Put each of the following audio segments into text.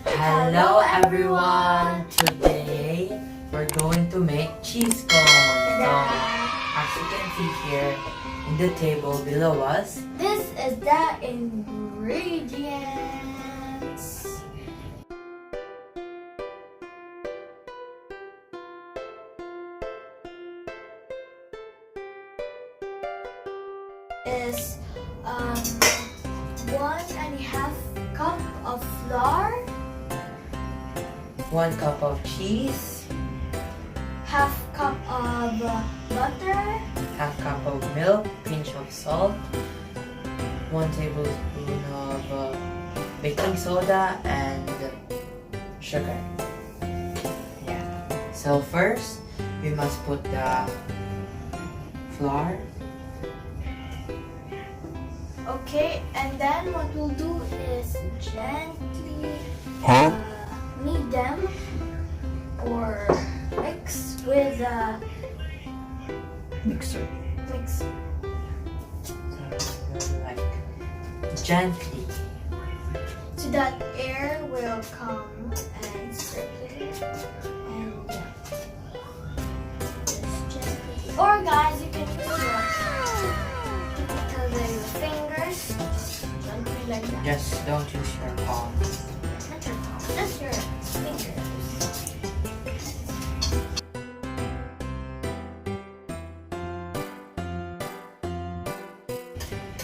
Hello everyone! Today we're going to make cheese cones. So as you can see here in the table below us, this is the ingredients. Is 1.5 cup of flour, 1 cup of cheese, half cup of butter, half cup of milk, pinch of salt, 1 tablespoon of baking soda, and sugar. Yeah. So first, we must put the flour. Okay, and then what we'll do is gently knead them or mix with a Mixer. mixer. So, like gently. So that air will come and circulate. And yeah. Just gently. Or guys, you can use your fingers. Gently like that. Just don't use your palms. Not your palm, just your fingers.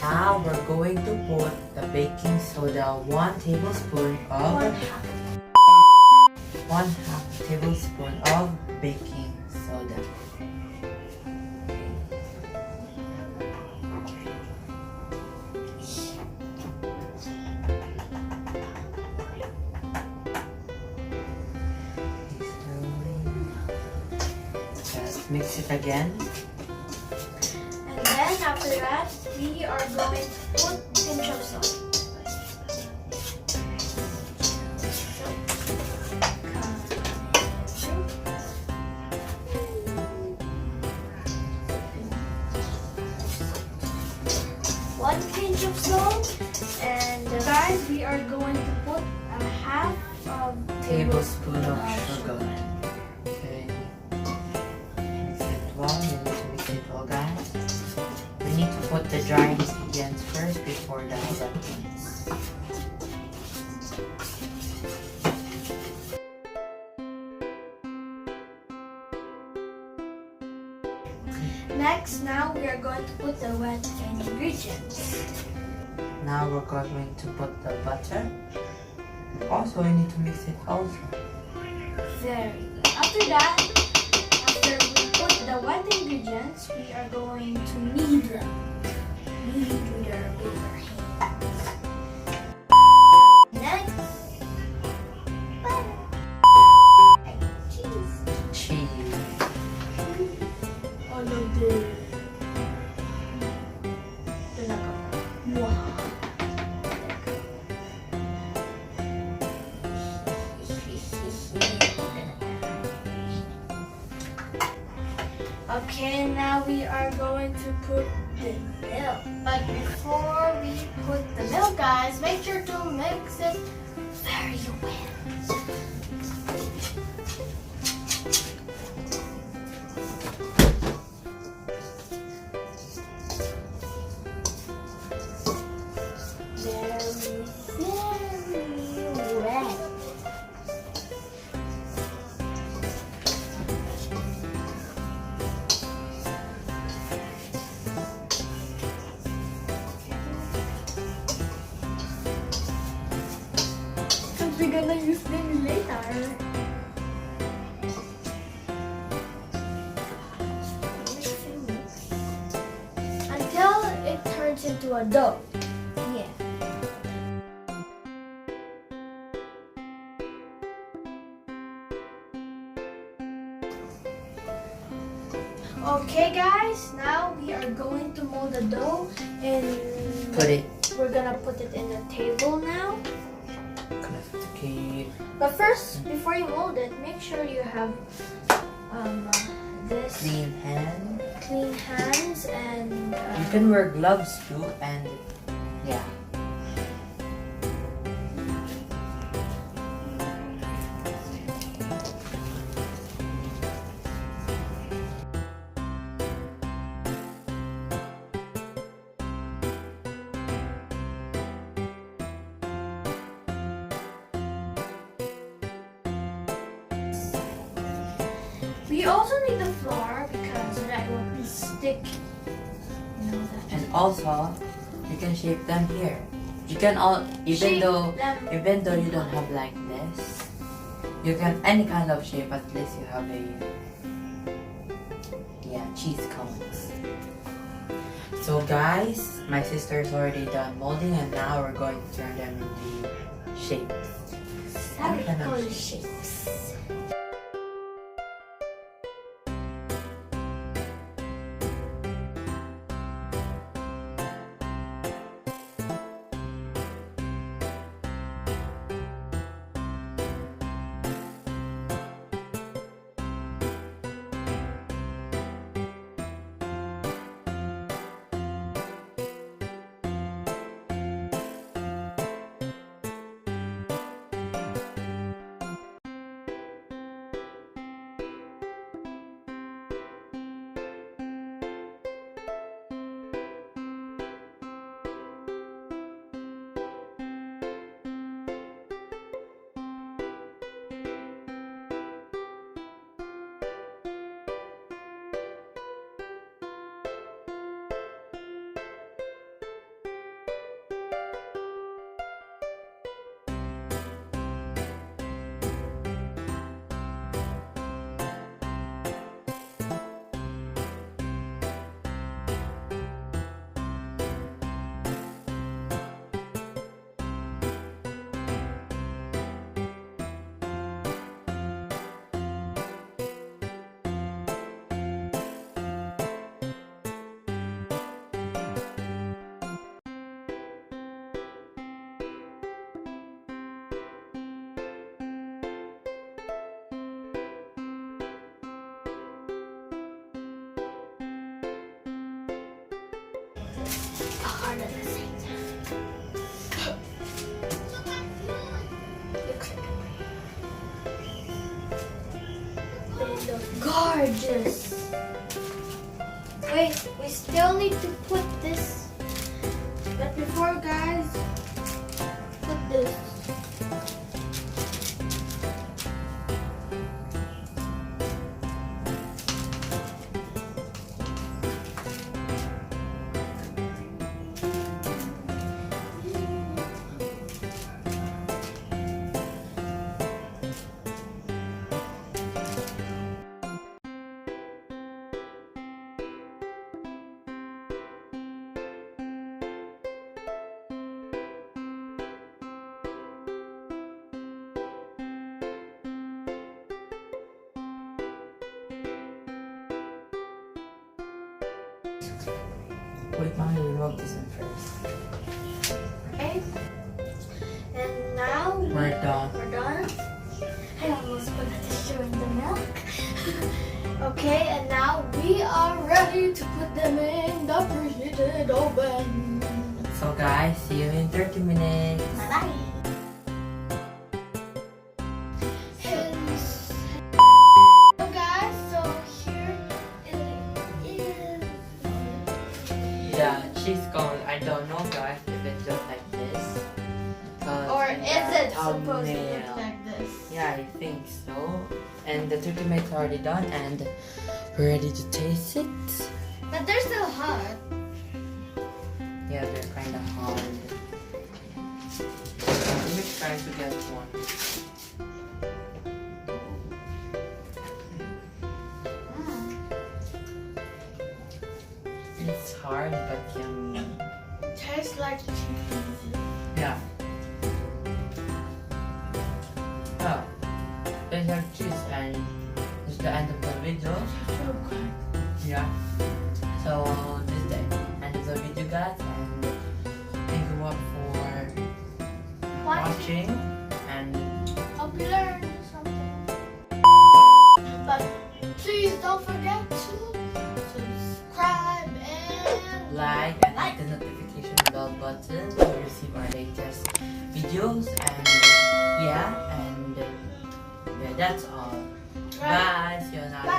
Now we're going to put the baking soda, 1 tablespoon of 1/2 tablespoon of baking soda. Just mix it again. And then after that, we are going to put pinch of salt. One pinch of salt, and guys, we are going to put a half of Tablespoon of sugar. Okay. Mix it well. We need to mix it well, guys. We need to put the dry ingredients first before the wet ones. Next, now we are going to put the wet ingredients. Now we're going to put the butter. Also, we need to mix it also. Very good. After that, after we put the wet ingredients, we are going to knead them. Knead with our bare hands. Next, butter and cheese. Cheese. All of the wow. Okay, now we are going to put the milk. But before we put the milk, guys, make sure to mix it very well. Very wet. Because we're gonna use them later. Until it turns into a dough. Yeah. Okay guys, now we are going to mold the dough and we're gonna put it in the table now. Okay. But first, before you mold it, make sure you have this clean hands and you can wear gloves too, and yeah. We also need the flour because that will stick. You know that. And also, you can shape them here. You can Shape even though you don't have like this, you can any kind of shape. At least you have a cheese cones. So guys, my sister's already done molding, and now we're going to turn them into shapes. Circle shapes. Hard at the same time. Looks like they look gorgeous. Wait, we still need to put this. But before, guys, put this. Wait, mommy, remove this one first. Okay. And now We're done. We're done. I almost put the tissue in the milk. Okay, and now we are ready to put them in the preheated oven. So guys, see you in 30 minutes. Bye-bye. So guys, so here it is. Yeah, cheese cone. I don't know, guys, if it's just like this. Or in is the it supposed to thumbnail. look like this? Yeah, I think so. And the turkey meat's already done, and we're ready to taste it. But they're still hot. Yeah, they're kind of hard. Let me try to get one. It's hard but yummy. Tastes like cheese. Yeah. Oh, there's our cheese, and it's the end of the video. So good. Yeah. So this is the end of the video, guys, and thank you all for watching, and Hope you learned something. But please don't forget to subscribe and like and hit the notification bell button to receive our latest videos. And yeah, that's all. Bye. See you next.